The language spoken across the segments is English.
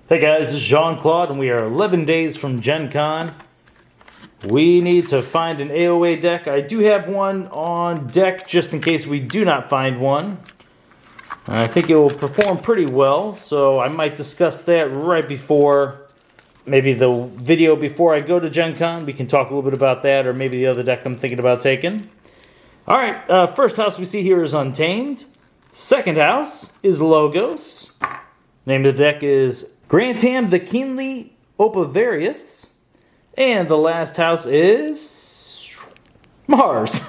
Hey guys, this is Jean-Claude and we are 11 days from Gen Con. We need to find an AoA deck. I do have one on deck just in case we do not find one. I think it will perform pretty well, so I might discuss that right before, maybe the video before I go to Gen Con. We can talk a little bit about that, or maybe the other deck I'm thinking about taking. Alright, first house we see here is Untamed. Second house is Logos. Name of the deck is Grantham the Keenly Oviparous. And the last house is Mars.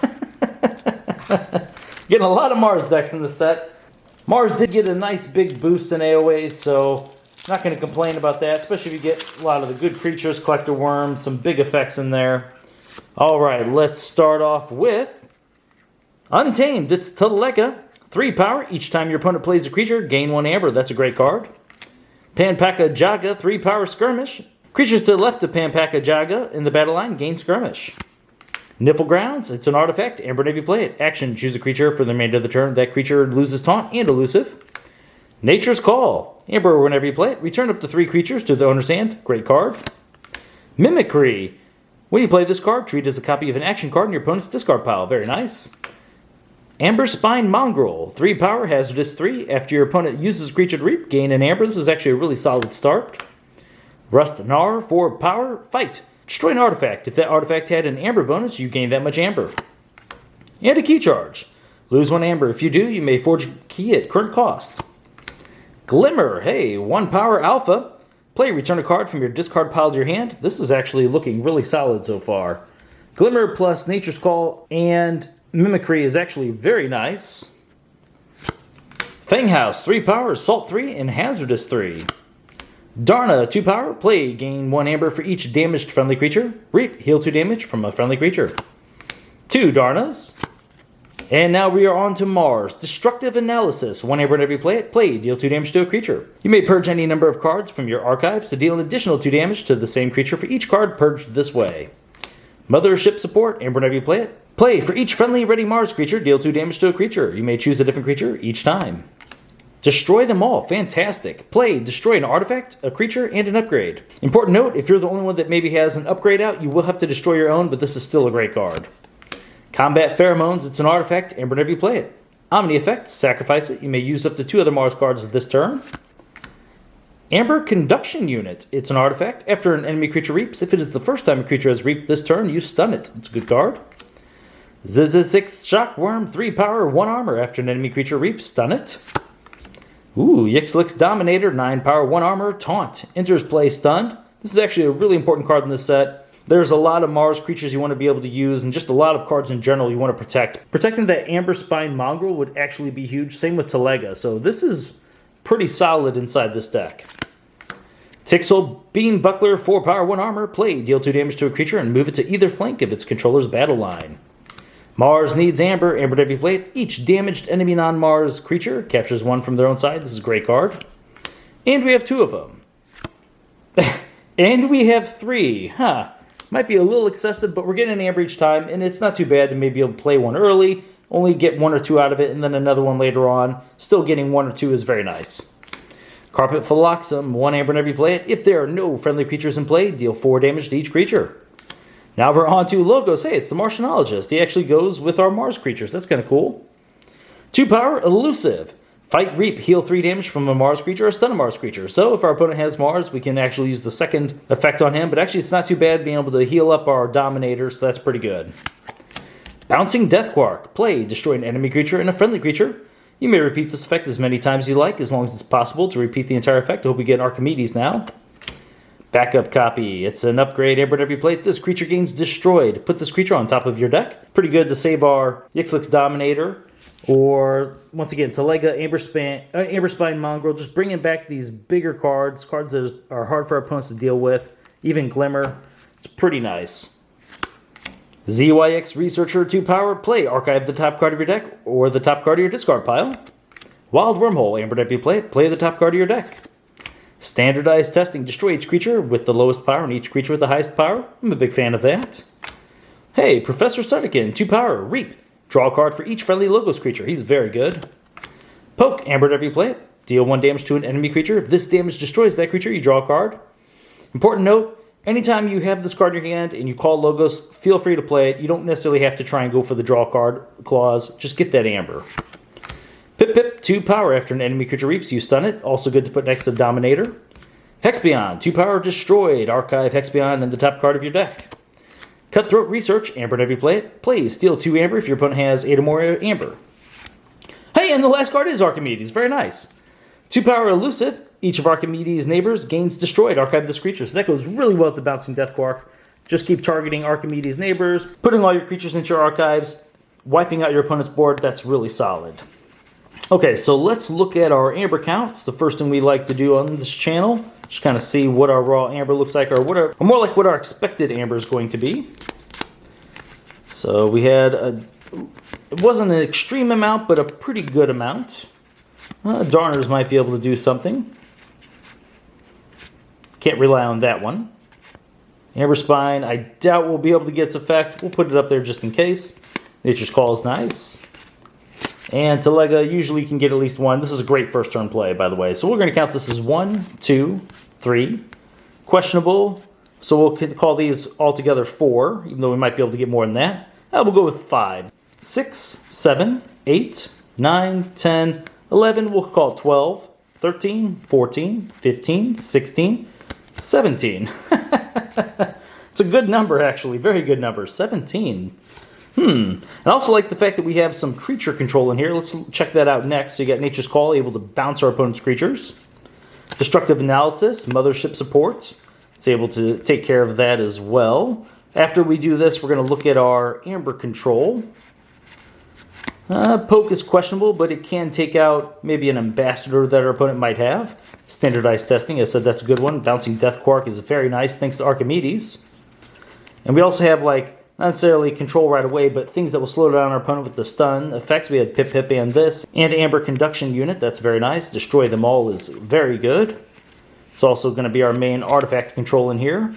Getting a lot of Mars decks in the set. Mars did get a nice big boost in AoA, so not going to complain about that, especially if you get a lot of the good creatures, Collector Worms, some big effects in there. Alright, let's start off with Untamed. It's Telega. 3 power. Each time your opponent plays a creature, gain 1 amber. That's a great card. Panpaka Jaga, 3 power skirmish. Creatures to the left of Panpaka Jaga in the battle line gain skirmish. Nipple Grounds, it's an artifact. Amber if you play it. Action, choose a creature for the remainder of the turn. That creature loses taunt and elusive. Nature's Call. Amber, whenever you play it, return up to 3 creatures to the owner's hand. Great card. Mimicry. When you play this card, treat it as a copy of an action card in your opponent's discard pile. Very nice. Amber Spine Mongrel, 3 power, hazardous 3. After your opponent uses a creature to reap, gain an amber. This is actually a really solid start. Rust Nar, 4 power, fight. Destroy an artifact. If that artifact had an amber bonus, you gain that much amber. And a key charge. Lose 1 amber. If you do, you may forge a key at current cost. Glimmer, hey, 1 power alpha. Play, return a card from your discard pile to your hand. This is actually looking really solid so far. Glimmer plus Nature's Call and Mimicry is actually very nice. Fanghouse, 3 power, Assault 3, and Hazardous 3. Darna, 2 power, play, gain 1 amber for each damaged friendly creature. Reap, heal 2 damage from a friendly creature. 2 Darnas. And now we are on to Mars. Destructive Analysis, 1 amber whenever you play it. Play, deal 2 damage to a creature. You may purge any number of cards from your archives to deal an additional 2 damage to the same creature for each card purged this way. Mothership Support, amber whenever you play it. Play, for each friendly ready Mars creature, deal 2 damage to a creature. You may choose a different creature each time. Destroy them all, fantastic. Play, destroy an artifact, a creature, and an upgrade. Important note, if you're the only one that maybe has an upgrade out, you will have to destroy your own, but this is still a great card. Combat Pheromones, it's an artifact, amber whenever you play it. Omni Effect, sacrifice it. You may use up to 2 other Mars cards this turn. Amber Conduction Unit, it's an artifact. After an enemy creature reaps, if it is the first time a creature has reaped this turn, you stun it. It's a good card. Zizix Shockworm, 3 power, 1 armor. After an enemy creature reaps, stun it. Ooh, Yixlix Dominator, 9 power, 1 armor, taunt. Enters play stunned. This is actually a really important card in this set. There's a lot of Mars creatures you want to be able to use, and just a lot of cards in general you want to protect. Protecting that Amber Spine Mongrel would actually be huge. Same with Telega, so this is pretty solid inside this deck. Tixel Beam Buckler, 4 power, 1 armor. Play, deal 2 damage to a creature and move it to either flank of its controller's battle line. Mars needs amber. Amber whenever you play it. Each damaged enemy non-Mars creature captures 1 from their own side. This is a great card. And we have 2 of them. And we have 3. Might be a little excessive, but we're getting an amber each time, and it's not too bad to maybe be able to play 1 early, only get 1 or 2 out of it, and then another one later on. Still getting 1 or 2 is very nice. Carpet Phylloxum, 1 amber whenever you play it. If there are no friendly creatures in play, deal 4 damage to each creature. Now we're on to Logos. Hey, it's the Martianologist. He actually goes with our Mars creatures. That's kind of cool. 2 power, Elusive. Fight, reap, heal 3 damage from a Mars creature or stun a Mars creature. So if our opponent has Mars, we can actually use the second effect on him. But actually, it's not too bad being able to heal up our Dominator, so that's pretty good. Bouncing Deathquark. Play, destroy an enemy creature and a friendly creature. You may repeat this effect as many times as you like, as long as it's possible to repeat the entire effect. I hope we get Archimedes now. Backup copy. It's an upgrade. Amber whenever you play it, this creature gains destroyed. Put this creature on top of your deck. Pretty good to save our Yixlix Dominator. Or, once again, Telega, Amber Spine Mongrel. Just bringing back these bigger cards. Cards that are hard for our opponents to deal with. Even Glimmer. It's pretty nice. ZYX Researcher, 2 power. Play. Archive the top card of your deck or the top card of your discard pile. Wild Wormhole. Amber whenever you play it, play the top card of your deck. Standardized Testing. Destroy each creature with the lowest power and each creature with the highest power. I'm a big fan of that. Hey, Professor Sudikin, 2 power. Reap. Draw a card for each friendly Logos creature. He's very good. Poke. Amber whenever you play it. Deal 1 damage to an enemy creature. If this damage destroys that creature, you draw a card. Important note, anytime you have this card in your hand and you call Logos, feel free to play it. You don't necessarily have to try and go for the draw card clause. Just get that Amber. Pip Pip, 2 power. After an enemy creature reaps, you stun it. Also good to put next to Dominator. Hexbion, 2 power, destroyed. Archive Hexbion in the top card of your deck. Cutthroat Research, Amber whenever you play it. Play, steal 2 Amber if your opponent has 8 or more Amber. Hey, and the last card is Archimedes. Very nice. 2 power, Elusive. Each of Archimedes' neighbors gains destroyed. Archive this creature. So that goes really well with the Bouncing Death Quark. Just keep targeting Archimedes' neighbors, putting all your creatures into your archives, wiping out your opponent's board. That's really solid. Okay, so let's look at our Amber count. It's the first thing we like to do on this channel. Just kind of see what our raw Amber looks like, or more like what our expected Amber is going to be. So we had it wasn't an extreme amount, but a pretty good amount. Darners might be able to do something. Can't rely on that one. Amber Spine, I doubt we'll be able to get its effect. We'll put it up there just in case. Nature's Call is nice. And Telega, usually you can get at least 1. This is a great first turn play, by the way. So we're going to count this as 1, 2, 3. Questionable. So we'll call these all together 4, even though we might be able to get more than that. We'll go with 5. 6, 7, 8, 9, 10, 11. We'll call it 12, 13, 14, 15, 16, 17. It's a good number, actually. Very good number. 17. I also like the fact that we have some creature control in here. Let's check that out next. So you got Nature's Call, able to bounce our opponent's creatures. Destructive Analysis, Mothership Support. It's able to take care of that as well. After we do this, we're going to look at our Amber control. Poke is questionable, but it can take out maybe an ambassador that our opponent might have. Standardized Testing, I said that's a good one. Bouncing Death Quark is very nice, thanks to Archimedes. And we also have, like, not necessarily control right away, but things that will slow down our opponent with the stun effects. We had Pip Pip and this. And Amber Conduction Unit, that's very nice. Destroy Them All is very good. It's also going to be our main artifact control in here.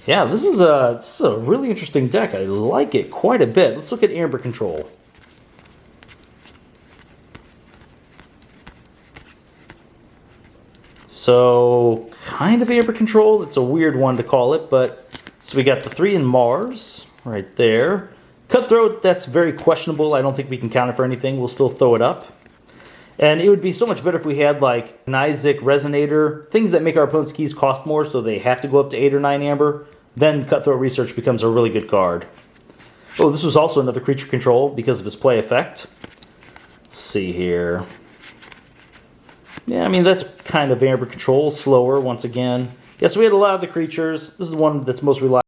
Yeah, this is a really interesting deck. I like it quite a bit. Let's look at Amber Control. So, kind of Amber Control. It's a weird one to call it, but so we got the 3 in Mars right there. Cutthroat, that's very questionable. I don't think we can count it for anything. We'll still throw it up. And it would be so much better if we had like an Isaac Resonator, things that make our opponent's keys cost more, so they have to go up to 8 or 9 Amber. Then Cutthroat Research becomes a really good card. Oh, this was also another creature control because of his play effect. Let's see here. Yeah, I mean, that's kind of Amber control, slower once again. Yeah, so we had a lot of the creatures. This is the one that's most reliable.